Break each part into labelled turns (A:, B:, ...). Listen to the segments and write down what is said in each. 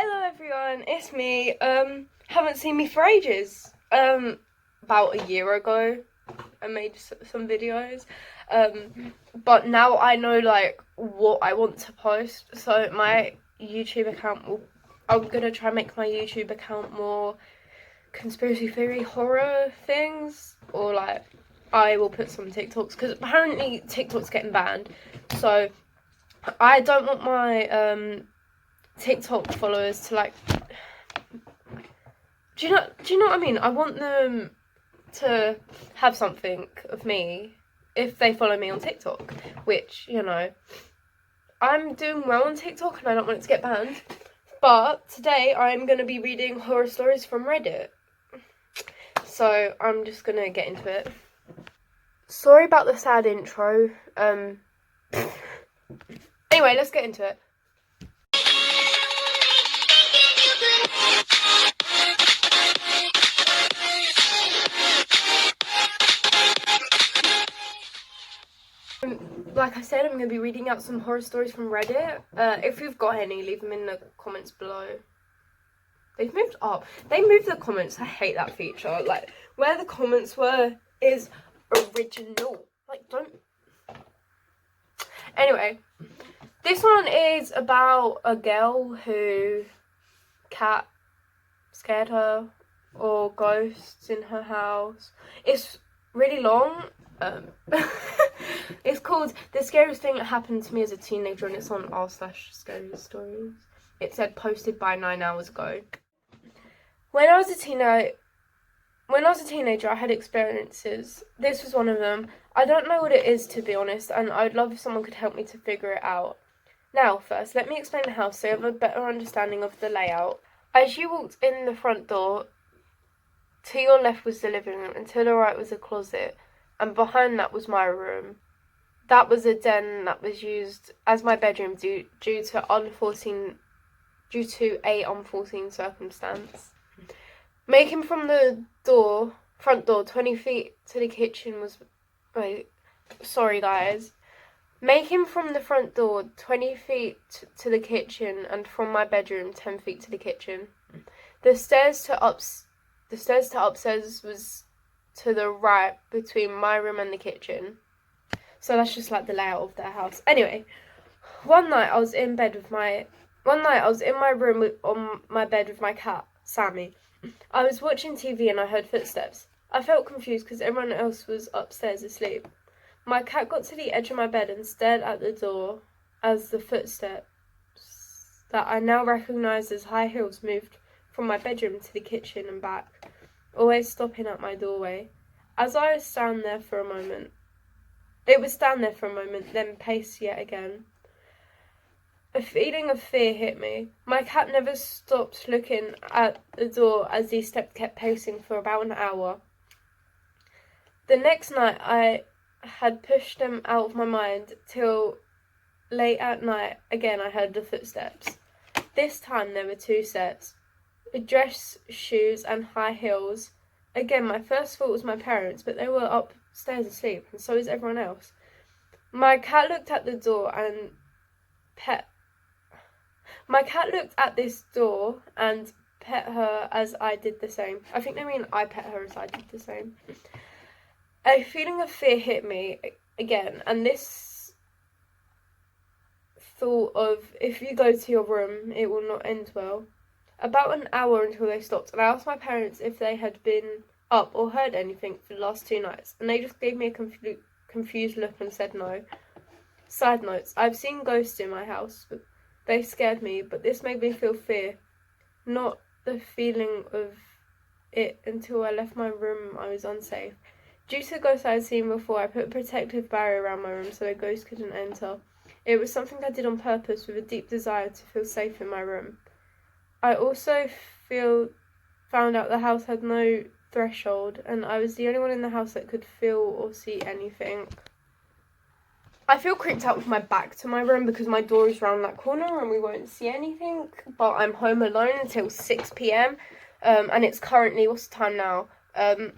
A: Hello everyone, it's me. Haven't seen me for ages. About a year ago, I made some videos. But now I know like what I want to post. So my YouTube account I'm gonna try and make my YouTube account more conspiracy theory horror things, or like I will put some TikToks because apparently TikTok's getting banned. So I don't want my TikTok followers to like. Do you know what I mean? I want them to have something of me if they follow me on TikTok, which, you know, I'm doing well on TikTok and I don't want it to get banned. But today I'm going to be reading horror stories from Reddit. So I'm just going to get into it. Sorry about the sad intro. Anyway, let's get into it. Like I said, I'm going to be reading out some horror stories from Reddit. If you've got any, leave them in the comments below. They've moved up. They moved the comments. I hate that feature. Like, where the comments were is original. Like, don't... Anyway, this one is about a girl who cat scared her, or ghosts in her house. It's really long. It's called The Scariest Thing That Happened to Me as a Teenager, and it's on r/scary stories. It said posted by 9 hours ago. When I was a teenager, I had experiences. This was one of them. I don't know what it is, to be honest, and I'd love if someone could help me to figure it out. Now, first, let me explain the house so you have a better understanding of the layout. As you walked in the front door, to your left was the living room, and to the right was a closet, and behind that was my room. That was a den that was used as my bedroom due to a unforeseen circumstance. Making from the front door 20 feet to the kitchen was... Wait, sorry guys. Making from the front door 20 feet to the kitchen, and from my bedroom 10 feet to the kitchen. The stairs to upstairs was to the right between my room and the kitchen. So that's just like the layout of their house. Anyway, one night I was in my room on my bed with my cat, Sammy. I was watching TV and I heard footsteps. I felt confused because everyone else was upstairs asleep. My cat got to the edge of my bed and stared at the door as the footsteps that I now recognised as high heels moved from my bedroom to the kitchen and back, always stopping at my doorway. As I was stand there for a moment, then pace yet again. A feeling of fear hit me. My cat never stopped looking at the door as these steps kept pacing for about an hour. The next night I had pushed them out of my mind till late at night. Again I heard the footsteps. This time there were two sets. A dress, shoes and high heels. Again, my first thought was my parents, but they were upstairs asleep, and so is everyone else. My cat looked at the door and My cat looked at this door and pet her as I did the same. I think they mean I pet her as I did the same. A feeling of fear hit me again, and this thought of, if you go to your room, it will not end well. About an hour until they stopped, and I asked my parents if they had been up or heard anything for the last 2 nights, and they just gave me a confused look and said no. Side notes, I've seen ghosts in my house, but they scared me, but this made me feel fear, not the feeling of it. Until I left my room, I was unsafe. Due to the ghosts I had seen before, I put a protective barrier around my room so a ghost couldn't enter. It was something I did on purpose with a deep desire to feel safe in my room. I also found out the house had no threshold, and I was the only one in the house that could feel or see anything. I feel creeped out with my back to my room because my door is round that corner and we won't see anything, but I'm home alone until 6 p.m. And it's currently, what's the time now? 11,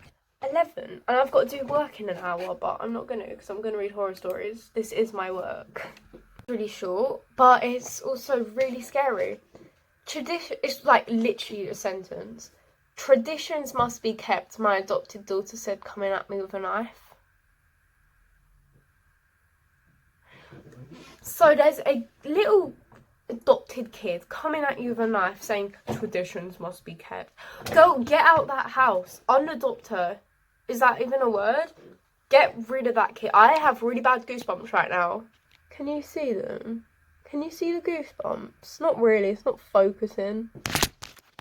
A: and I've got to do work in an hour, but I'm not going to because I'm going to read horror stories. This is my work. It's really short, but it's also really scary. Tradition, it's like literally a sentence. Traditions must be kept, my adopted daughter said, coming at me with a knife. So there's a little adopted kid coming at you with a knife saying traditions must be kept. Go get out that house. Unadopt her. Is that even a word? Get rid of that kid. I have really bad goosebumps right now. Can you see them? Can you see the goosebumps? Not really, it's not focusing.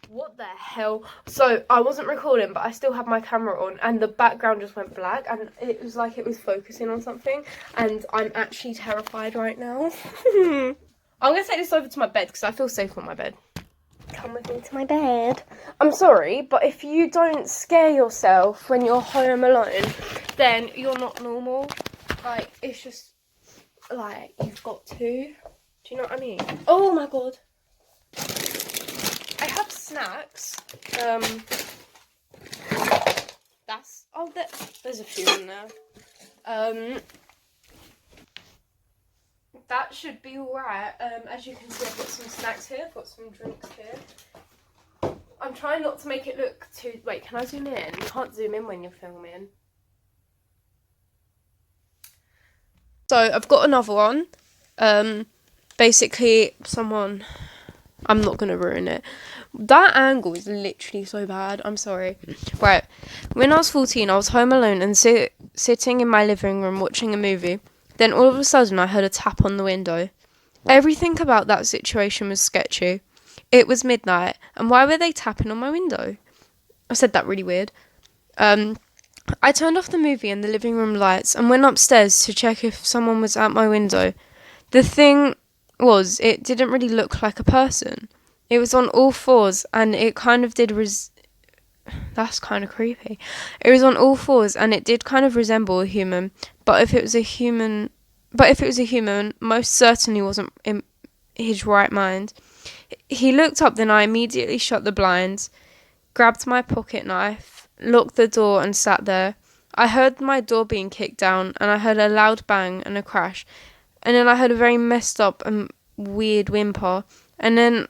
A: What the hell? So I wasn't recording, but I still had my camera on, and the background just went black, and it was like it was focusing on something, and I'm actually terrified right now. I'm gonna take this over to my bed because I feel safe on my bed. Come with me to my bed. I'm sorry, but if you don't scare yourself when you're home alone, then you're not normal. Like, it's just, like, you've got to. Do you know what I mean? Oh my god. I have snacks. There's a few in there. That should be alright. As you can see, I've got some snacks here. I've got some drinks here. I'm trying not to make it look too... Wait, can I zoom in? You can't zoom in when you're filming. So, I've got another one. Basically, someone... I'm not going to ruin it. That angle is literally so bad. I'm sorry. Right. When I was 14, I was home alone and sitting in my living room watching a movie. Then all of a sudden, I heard a tap on the window. Everything about that situation was sketchy. It was midnight, and why were they tapping on my window? I said that really weird. I turned off the movie and the living room lights and went upstairs to check if someone was at my window. The thing was, it didn't really look like a person. It was on all fours, and it kind of did that's kind of creepy. It was on all fours, and it did kind of resemble a human. But if it was a human, most certainly wasn't in his right mind. He looked up, then I immediately shut the blinds, grabbed my pocket knife, locked the door, and sat there. I heard my door being kicked down, and I heard a loud bang and a crash. And then I heard a very messed up and weird whimper. And then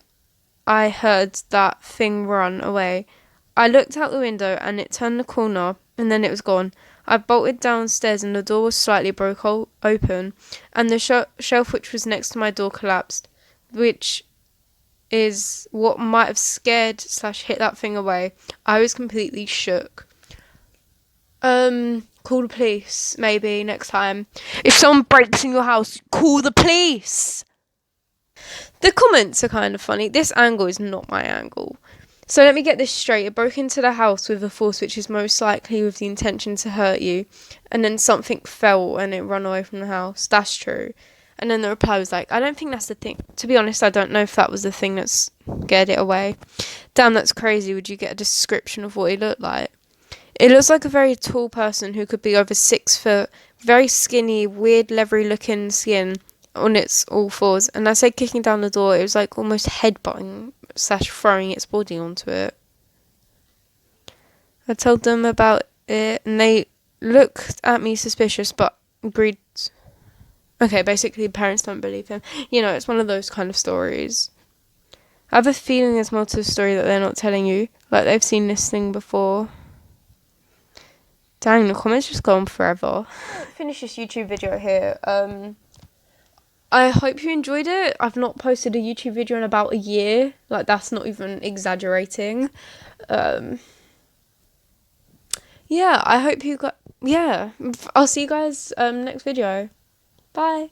A: I heard that thing run away. I looked out the window and it turned the corner and then it was gone. I bolted downstairs and the door was slightly broke open and the shelf which was next to my door collapsed, which is what might have scared / hit that thing away. I was completely shook. Call the police, maybe, next time. If someone breaks in your house, call the police! The comments are kind of funny. This angle is not my angle. So let me get this straight. It broke into the house with a force which is most likely with the intention to hurt you. And then something fell and it ran away from the house. That's true. And then the reply was like, I don't think that's the thing. To be honest, I don't know if that was the thing that scared it away. Damn, that's crazy. Would you get a description of what he looked like? It looks like a very tall person who could be over 6 foot, very skinny, weird, leathery looking skin on its all fours. And I said kicking down the door, it was like almost headbutting / throwing its body onto it. I told them about it and they looked at me suspicious but agreed. Okay, basically parents don't believe him. You know, it's one of those kind of stories. I have a feeling there's more to the story that they're not telling you. Like they've seen this thing before. Dang, the comments just go on forever. Finish this YouTube video here. I hope you enjoyed it. I've not posted a YouTube video in about a year. Like, that's not even exaggerating. Yeah, I hope you got... Yeah, I'll see you guys next video. Bye.